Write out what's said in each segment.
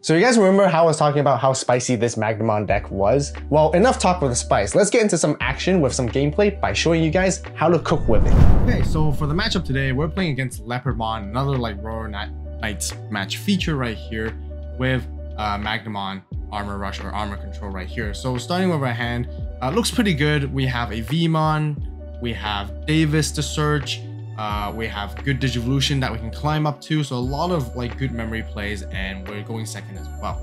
So you guys remember how I was talking about how spicy this Magnamon deck was? Well, enough talk with the spice. Let's get into some action with some gameplay by showing you guys how to cook with it. Okay, so for the matchup today, we're playing against Leopardmon, another like Roar Knights match feature right here with Magnamon Armor Rush or Armor Control right here. So starting with our hand, looks pretty good. We have a Vmon, we have Davis to search, we have good Digivolution that we can climb up to, so a lot of like good memory plays, and we're going second as well.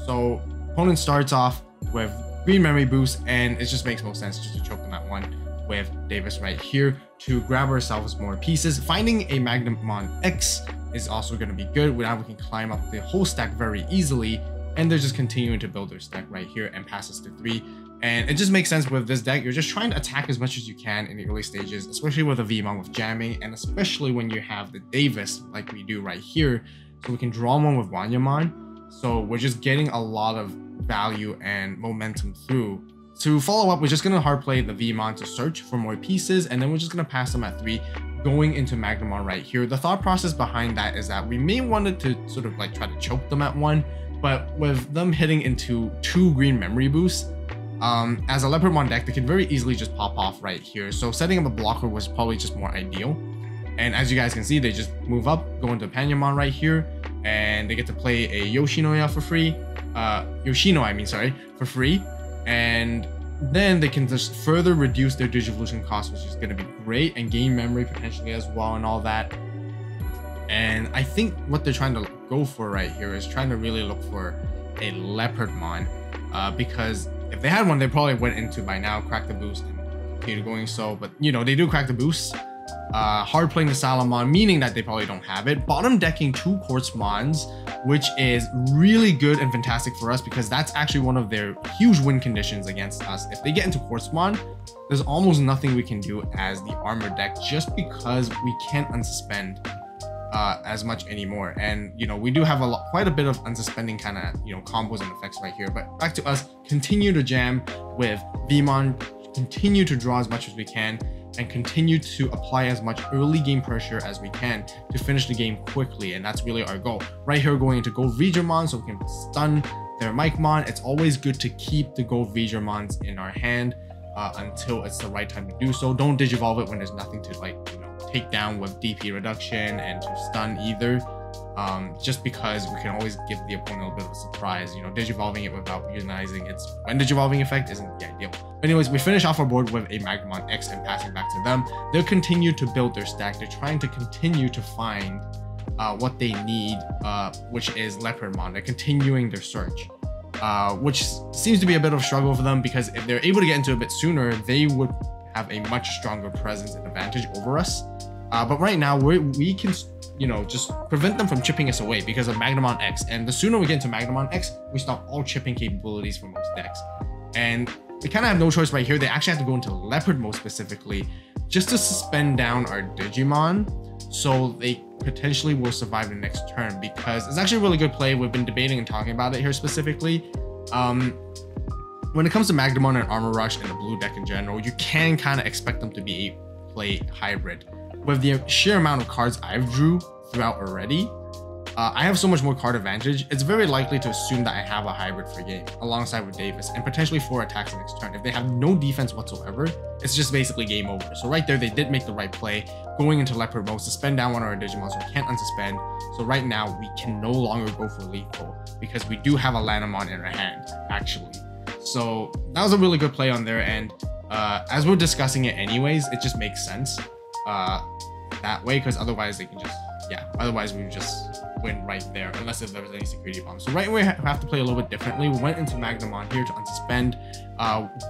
So opponent starts off with green memory boost, and it just makes most sense just to choke them at one with Davis right here to grab ourselves more pieces. Finding a Magnamon X is also going to be good. Now we can climb up the whole stack very easily, and they're just continuing to build their stack right here and pass us to 3. And it just makes sense with this deck. You're just trying to attack as much as you can in the early stages, especially with a Vmon with jamming, and especially when you have the Davis like we do right here. So we can draw one with Magnamon. So we're just getting a lot of value and momentum through. To follow up, we're just going to hard play the Vmon to search for more pieces, and then we're just going to pass them at 3, going into Magnamon right here. The thought process behind that is that we may want to sort of like try to choke them at 1, but with them hitting into 2 green memory boosts, as a Leopardmon deck, they can very easily just pop off right here. So setting up a blocker was probably just more ideal. And as you guys can see, they just move up, go into Panyamon right here, and they get to play a Yoshinoya for free. For free. And then they can just further reduce their Digivolution cost, which is going to be great, and gain memory potentially as well and all that. And I think what they're trying to go for right here is trying to really look for a Leopardmon, because if they had one, they probably went into by now, crack the boost, and continue going so. But you know, they do crack the boost. Hard playing the Salamon, meaning that they probably don't have it. Bottom decking 2 Quartzmons, which is really good and fantastic for us because that's actually one of their huge win conditions against us. If they get into Quartzmon, there's almost nothing we can do as the Armor deck just because we can't unsuspend as much anymore. And you know, we do have quite a bit of unsuspending kind of, you know, combos and effects right here. But back to us, continue to jam with Vmon, continue to draw as much as we can, and continue to apply as much early game pressure as we can to finish the game quickly. And that's really our goal right here, going into Gold Vigimon so we can stun their Magnamon. It's always good to keep the Gold Vigimons in our hand until it's the right time to do so. Don't Digivolve it when there's nothing to, like, you know, take down with DP reduction and to stun either, just because we can always give the opponent a little bit of a surprise. You know, Digivolving it without utilizing its when Digivolving effect isn't the ideal. But anyways, we finish off our board with a Magnamon X and passing back to them. They'll continue to build their stack. They're trying to continue to find what they need, which is Leopardmon. They're continuing their search, which seems to be a bit of a struggle for them, because if they're able to get into it a bit sooner, they would have a much stronger presence and advantage over us. But right now, we can, you know, just prevent them from chipping us away because of Magnamon X. And the sooner we get into Magnamon X, we stop all chipping capabilities for most decks. And we kind of have no choice right here. They actually have to go into Leopard mode specifically just to suspend down our Digimon, so they potentially will survive the next turn, because it's actually a really good play. We've been debating and talking about it here specifically. When it comes to Magnamon and Armor Rush and the blue deck in general, you can kind of expect them to be a play hybrid. With the sheer amount of cards I've drew throughout already, I have so much more card advantage. It's very likely to assume that I have a hybrid for game alongside with Davis, and potentially 4 attacks next turn. If they have no defense whatsoever, it's just basically game over. So right there, they did make the right play, going into Leopard mode, suspend down one of our Digimon so we can't unsuspend. So right now, we can no longer go for lethal because we do have a Lanamon in our hand, actually. So that was a really good play on their end. As we're discussing it anyways, it just makes sense that way, because otherwise they can just, otherwise we would just win right there, unless if there was any security bombs. So right, we have to play a little bit differently. We went into Magnamon here to unsuspend,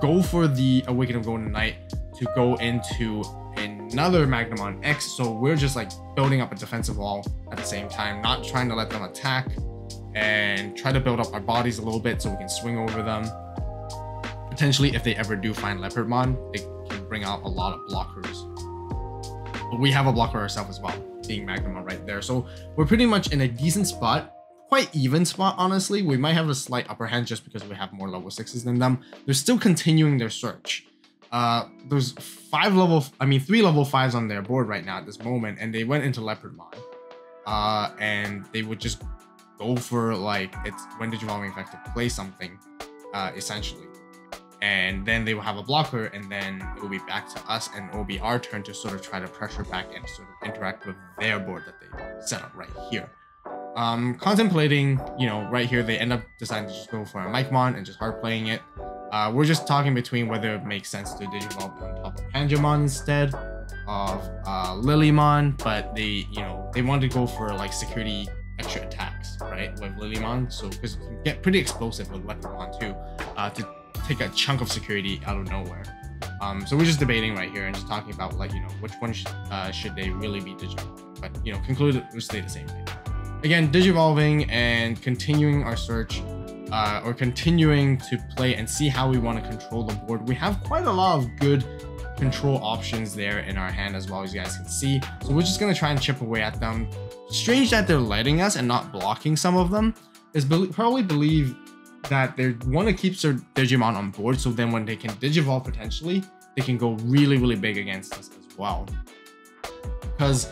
go for the Awaken of Golden Knight to go into another Magnamon X. So we're just like building up a defensive wall at the same time, not trying to let them attack, and try to build up our bodies a little bit so we can swing over them. Potentially, if they ever do find Leopardmon, they can bring out a lot of blockers. But we have a blocker ourselves as well, being Magnamon right there. So we're pretty much in a decent spot, quite even spot, honestly. We might have a slight upper hand just because we have more level 6s than them. They're still continuing their search. There's 3 level 5s on their board right now at this moment, and they went into Leopardmon. And they would just go for like it's when Digivolving effect to play something, essentially. And then they will have a blocker, and then it will be back to us, and it will be our turn to sort of try to pressure back and sort of interact with their board that they set up right here. Contemplating, you know, right here, they end up deciding to just go for a Magnamon and just hard playing it. We're just talking between whether it makes sense to Digivolve on top of Panjamon instead of Lilymon, but they, you know, they want to go for like security extra attacks, right, with Lilymon, so because you can get pretty explosive with Leopardmon too, to take a chunk of security out of nowhere. So we're just debating right here and just talking about like, you know, which one should they really be Digivolving, but you know, concluded we'll stay the same thing. Again, Digivolving and continuing our search, or continuing to play and see how we want to control the board. We have quite a lot of good control options there in our hand, as well, as you guys can see. So we're just going to try and chip away at them. Strange that they're letting us and not blocking some of them. Is probably believe that they want to keep their Digimon on board, so then when they can Digivolve potentially, they can go really, really big against us as well. Because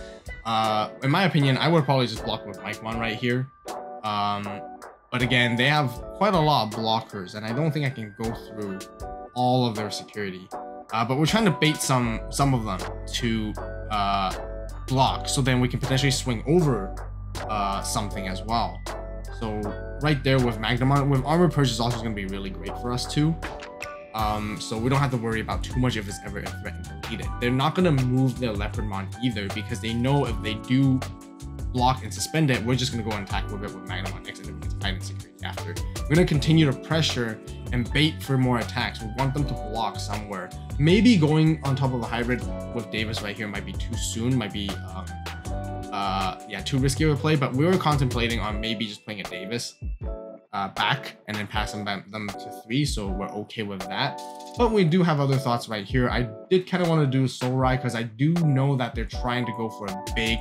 in my opinion, I would probably just block with Magnamon right here. But again, they have quite a lot of blockers, and I don't think I can go through all of their security. But we're trying to bait some of them to block, so then we can potentially swing over something as well. So right there with Magnamon, with Armor Purge is also going to be really great for us too. So we don't have to worry about too much if it's ever threatened to beat it. They're not going to move their Leopardmon either, because they know if they do block and suspend it, we're just going to go and attack with it with Magnamon X, and then we get to find in security after. We're going to continue to pressure and bait for more attacks. We want them to block somewhere. Maybe going on top of a hybrid with Davis right here might be too soon, might be yeah, too risky of a play, but we were contemplating on maybe just playing a Davis back and then passing them to 3, so we're okay with that. But we do have other thoughts right here. I did kind of want to do Soul Rai, because I do know that they're trying to go for a big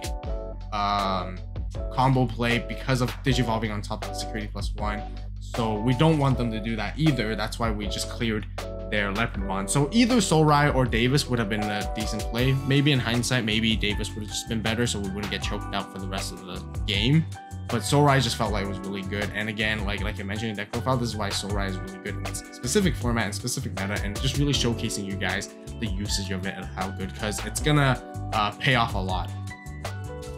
combo play because of Digivolving on top of security +1. So we don't want them to do that either. That's why we just cleared their Leopardmon. So either Soul Rai or Davis would have been a decent play. Maybe in hindsight, maybe Davis would have just been better, so we wouldn't get choked out for the rest of the game. But Soul Rai just felt like it was really good. And again, like I mentioned in Deck Profile, this is why Soul Rai is really good in this specific format and specific meta, and just really showcasing you guys the usage of it and how good, because it's gonna pay off a lot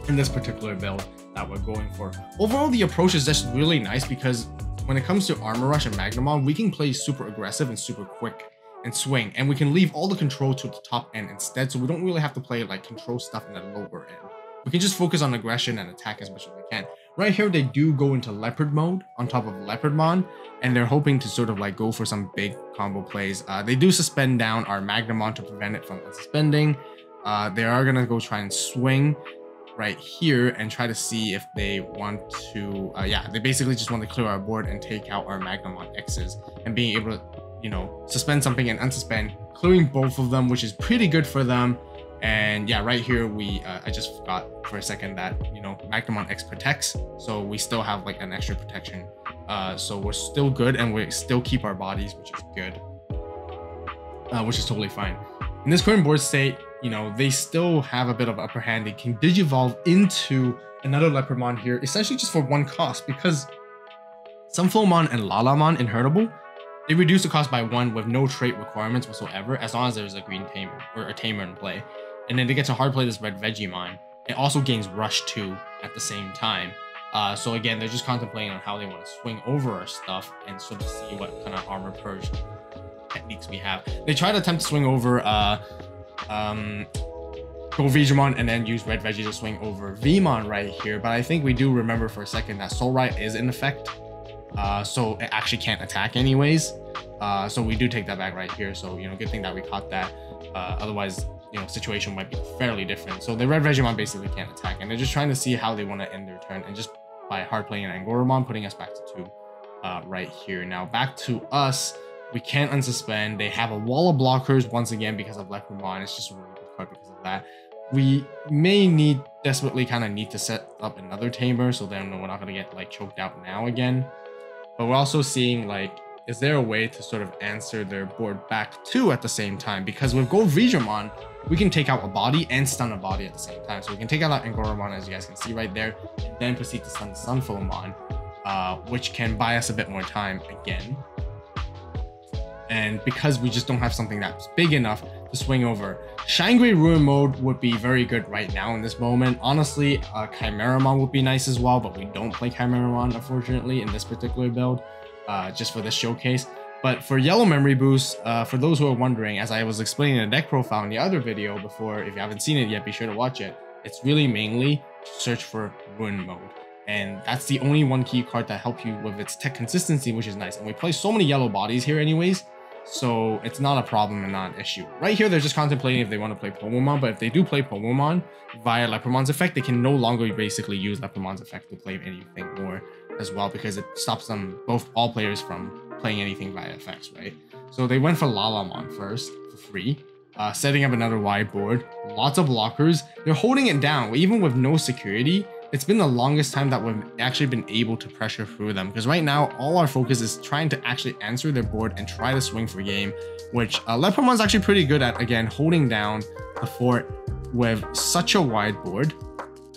in this particular build that we're going for. Overall, the approach is just really nice, because when it comes to Armor Rush and Magnamon, we can play super aggressive and super quick and swing, and we can leave all the control to the top end instead, so we don't really have to play like control stuff in the lower end. We can just focus on aggression and attack as much as we can. Right here, they do go into Leopard mode on top of Leopardmon, and they're hoping to sort of like go for some big combo plays. They do suspend down our Magnamon to prevent it from unsuspending. They are gonna go try and swing right here and try to see if they want to, yeah, they basically just want to clear our board and take out our Magnamon X's, and being able to, you know, suspend something and unsuspend, clearing both of them, which is pretty good for them. And yeah, right here, I just forgot for a second that, you know, Magnamon X protects, so we still have like an extra protection. So we're still good, and we still keep our bodies, which is good, which is totally fine. In this current board state, you know, they still have a bit of upper hand. They can Digivolve into another Leopardmon here, essentially just for 1 cost, because Sunflowmon and Lalamon Inheritable, they reduce the cost by 1 with no trait requirements whatsoever, as long as there's a green tamer or a tamer in play. And then they get to hard play this red Vegemon. It also gains Rush 2 at the same time. So again, they're just contemplating on how they want to swing over our stuff and sort of see what kind of Armor Purge techniques we have. They try to attempt to swing over Go Vegemon and then use Red Veggie to swing over Vmon right here. But I think we do remember for a second that Soul Rai is in effect. So it actually can't attack anyways. So we do take that back right here. So, you know, good thing that we caught that. Otherwise, you know, situation might be fairly different. So the Red Vegemon basically can't attack, and they're just trying to see how they want to end their turn, and just by hard playing an Angoromon, putting us back to 2 right here. Now back to us. We can't unsuspend. They have a wall of blockers once again because of Leopardmon. It's just a really good card because of that. We may desperately kind of need to set up another tamer, so then we're not going to get like choked out now again. But we're also seeing like, is there a way to sort of answer their board back too at the same time? Because with Gold Vegemon, we can take out a body and stun a body at the same time. So we can take out that Angoromon, as you guys can see right there, and then proceed to stun the Sunflowmon. which can buy us a bit more time again. And because we just don't have something that's big enough to swing over. Shine Gray Ruin mode would be very good right now in this moment. Honestly, Chimeramon would be nice as well, but we don't play Chimeramon, unfortunately, in this particular build, just for this showcase. But for Yellow Memory Boost, for those who are wondering, as I was explaining the deck profile in the other video before, if you haven't seen it yet, be sure to watch it. It's really mainly to search for Ruin mode. And that's the only one key card that helps you with its tech consistency, which is nice. And we play so many yellow bodies here anyways, so it's not a problem and not an issue. Right here, they're just contemplating if they want to play Pomomon, but if they do play Pomomon via Lepramon's effect, they can no longer basically use Lepramon's effect to play anything more as well, because it stops them, all players, from playing anything via effects, right? So they went for Lalamon first for free, setting up another wide board, lots of blockers. They're holding it down, even with no security. It's been the longest time that we've actually been able to pressure through them, because right now all our focus is trying to actually answer their board and try to swing for game, which Lepramon's actually pretty good at, again, holding down the fort with such a wide board.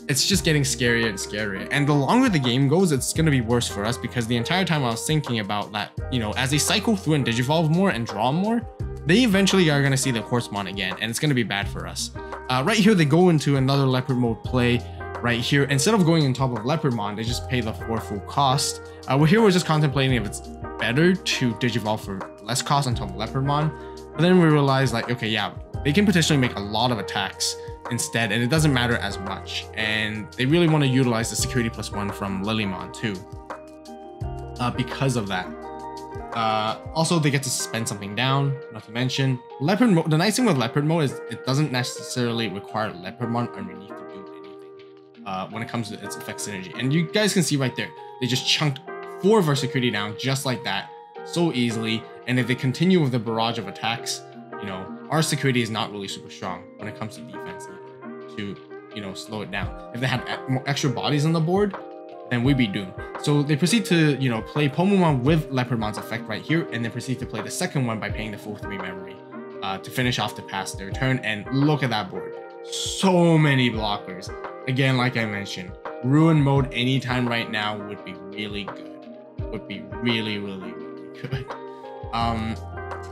It's just getting scarier and scarier, and the longer the game goes, it's going to be worse for us, because the entire time I was thinking about that, you know, as they cycle through and digivolve more and draw more, they eventually are going to see the Quartzmon again, and it's going to be bad for us. Right here, they go into another Leopard mode play. Right here, instead of going on top of Leopardmon, they just pay the 4 full cost. We're just contemplating if it's better to digivolve for less cost on top of Leopardmon. But then we realized, like, okay, yeah, they can potentially make a lot of attacks instead, and it doesn't matter as much. And they really want to utilize the security +1 from Lilymon too, because of that. Also, they get to suspend something down, not to mention Leopard mode. The nice thing with Leopard mode is it doesn't necessarily require Leopardmon underneath to do anything when it comes to its effect synergy. And you guys can see right there, they just chunked 4 of our security down just like that, so easily. And if they continue with the barrage of attacks, you know, our security is not really super strong when it comes to defense either, to, you know, slow it down. If they had more extra bodies on the board, then we'd be doomed. So they proceed to, you know, play Pomomon with Leopardmon's effect right here, and then proceed to play the second one by paying the full 3 memory to finish off to pass their turn. And look at that board, so many blockers. Again, like I mentioned, Ruin mode anytime right now would be really good. Would be really, really, really good.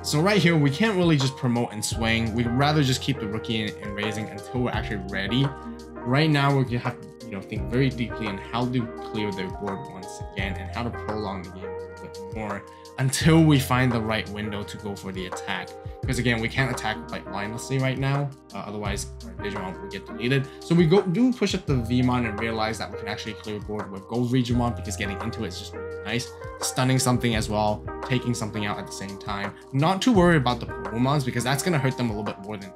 So right here, we can't really just promote and swing. We'd rather just keep the rookie in raising until we're actually ready. Right now, we're gonna have to, you know, think very deeply on how to clear their board once again, and how to prolong the game a little bit more until we find the right window to go for the attack. Because again, we can't attack like mindlessly right now, otherwise our Digimon will get deleted. So we do push up the Vmon and realize that we can actually clear board with Gold Digimon, because getting into it is just really nice. Stunning something as well, taking something out at the same time. Not too worried about the Pomomons, because that's going to hurt them a little bit more than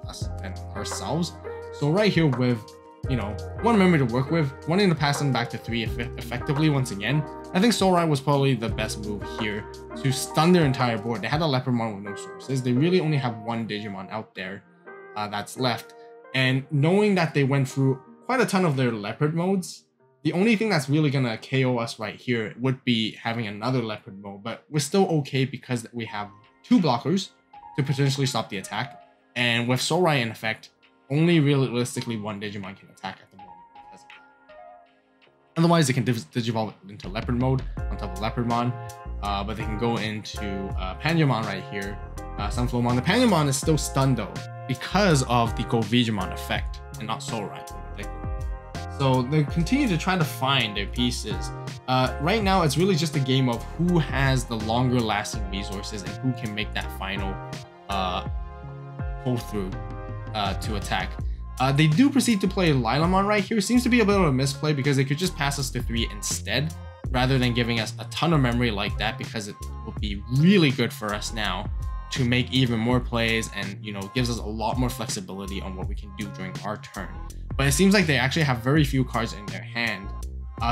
ourselves. So right here with, you know, 1 memory to work with, wanting to pass them back to 3 effectively once again, I think Soul Ride was probably the best move here to stun their entire board. They had a Leopardmon with no sources. They really only have 1 Digimon out there that's left. And knowing that they went through quite a ton of their Leopard modes, the only thing that's really going to KO us right here would be having another Leopard mode. But we're still okay, because we have 2 blockers to potentially stop the attack. And with Soul Ride in effect, only realistically 1 Digimon can attack at the moment. Otherwise, they can digivolve into Leopard mode on top of Leopardmon, but they can go into Panyamon right here, Sunflowmon. The Panyamon is still stunned though, because of the Gold Digimon effect and not Soul Ride. So they continue to try to find their pieces. Right now, it's really just a game of who has the longer lasting resources and who can make that final pull through to attack. They do proceed to play Lilamon right here. Seems to be a bit of a misplay, because they could just pass us to 3 instead, rather than giving us a ton of memory like that, because it will be really good for us now to make even more plays, and, you know, gives us a lot more flexibility on what we can do during our turn. But it seems like they actually have very few cards in their hand,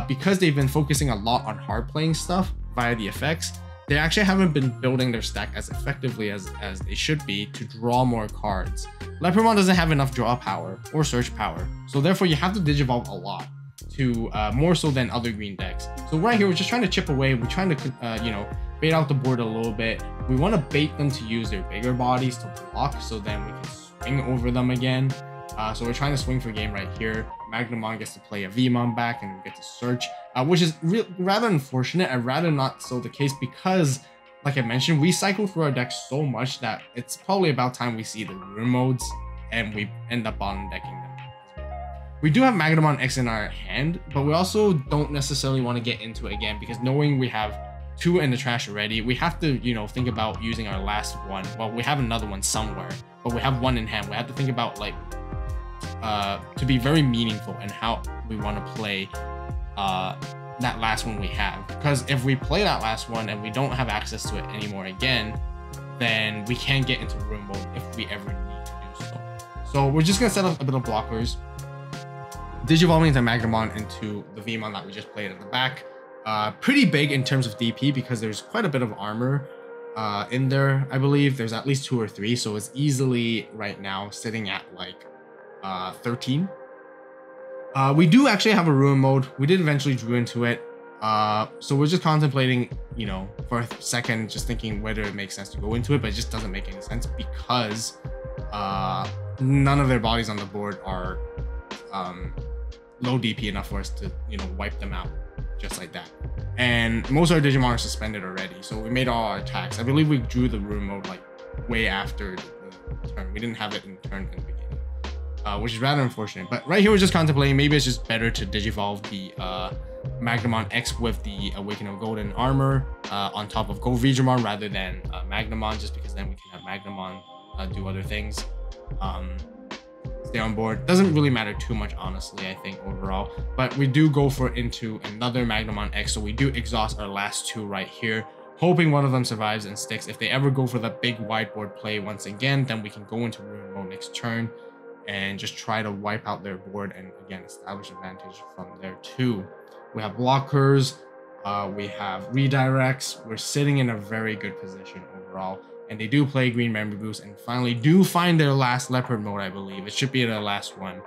because they've been focusing a lot on hard playing stuff via the effects. They actually haven't been building their stack as effectively as they should be to draw more cards. Leopardmon doesn't have enough draw power or search power, so therefore you have to digivolve a lot, to more so than other green decks. So right here, we're just trying to chip away. We're trying to, you know, bait out the board a little bit. We want to bait them to use their bigger bodies to block, so then we can swing over them again. So we're trying to swing for game right here. Magnamon gets to play a VMon back and we get to search, which is rather unfortunate. I'd rather not so the case because, like I mentioned, we cycle through our deck so much that it's probably about time we see the rune modes and we end up bottom decking them. We do have Magnamon X in our hand, but we also don't necessarily want to get into it again because knowing we have 2 in the trash already, we have to, you know, think about using our last one. Well, we have another one somewhere, but we have 1 in hand. We have to think about like to be very meaningful in how we want to play that last one we have. Because if we play that last one and we don't have access to it anymore again, then we can't get into room mode if we ever need to do so. So we're just gonna set up a bit of blockers, digivolving the Magnamon into the VMon that we just played at the back. Pretty big in terms of DP because there's quite a bit of armor in there. I believe there's at least 2 or 3, so it's easily right now sitting at like 13. We do actually have a ruin mode. We did eventually drew into it. So we're just contemplating, you know, for a second, just thinking whether it makes sense to go into it, but it just doesn't make any sense because none of their bodies on the board are low DP enough for us to, you know, wipe them out just like that. And most of our Digimon are suspended already, so we made all our attacks. I believe we drew the ruin mode like way after the turn. We didn't have it in the turn in the beginning, which is rather unfortunate. But right here we're just contemplating maybe it's just better to digivolve the Magnamon X with the Awakening of Golden Armor on top of Gold Digimon rather than Magnamon, just because then we can have Magnamon do other things. Stay on board. Doesn't really matter too much, honestly, I think, overall. But we do go for into another Magnamon X, so we do exhaust our last 2 right here, hoping one of them survives and sticks. If they ever go for the big whiteboard play once again, then we can go into ruin mode next turn and just try to wipe out their board and, again, establish advantage from there too. We have blockers, we have redirects. We're sitting in a very good position overall. And they do play Green Memory Boost and finally do find their last Leopard mode, I believe. It should be their last one.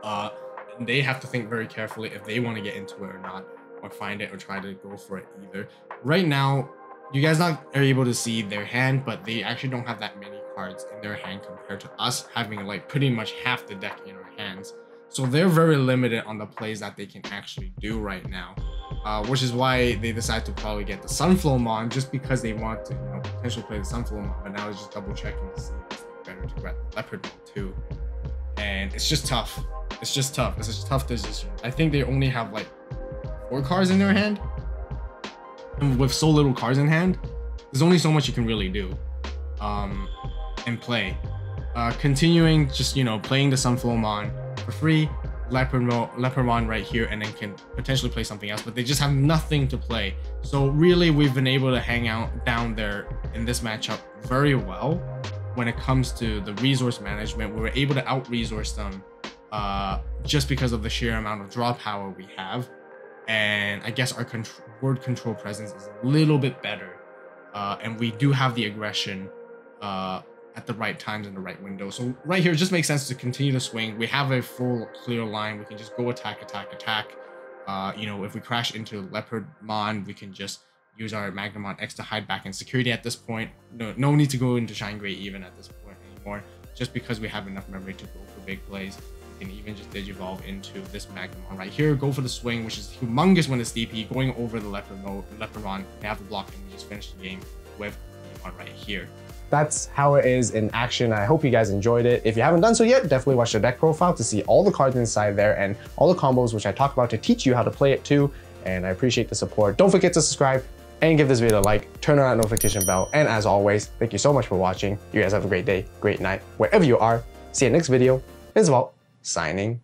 And they have to think very carefully if they want to get into it or not, or find it or try to go for it either. Right now, you guys are able to see their hand, but they actually don't have that many cards in their hand compared to us having like pretty much half the deck in our hands. So they're very limited on the plays that they can actually do right now. Which is why they decide to probably get the Sunflowmon just because they want to, you know, potentially play the Sunflowmon, but now it's just double checking to see if it's better to grab the Leopard mode too. And it's just tough. It's just tough. It's a tough decision. I think they only have like 4 cards in their hand. And with so little cards in hand, there's only so much you can really do and play. Continuing just, you know, playing the Sunflowmon for free. Leopardmon right here, and then can potentially play something else, but they just have nothing to play. So really we've been able to hang out down there in this matchup very well when it comes to the resource management. We were able to out-resource them just because of the sheer amount of draw power we have, and I guess our board control presence is a little bit better, and we do have the aggression at the right times in the right window. So right here, it just makes sense to continue to swing. We have a full clear line. We can just go attack. You know, if we crash into Leopardmon, we can just use our Magnamon X to hide back in security at this point. No need to go into Shine Gray even at this point anymore, just because we have enough memory to go for big plays. We can even just digivolve into this Magnamon right here, go for the swing, which is humongous when it's DP, going over the Leopardmon. They have the block, and we just finish the game with Digimon right here. That's how it is in action. I hope you guys enjoyed it. If you haven't done so yet, definitely watch the deck profile to see all the cards inside there and all the combos which I talk about to teach you how to play it too. And I appreciate the support. Don't forget to subscribe and give this video a like, turn on that notification bell. And as always, thank you so much for watching. You guys have a great day, great night, wherever you are. See you next video. It's Vault, signing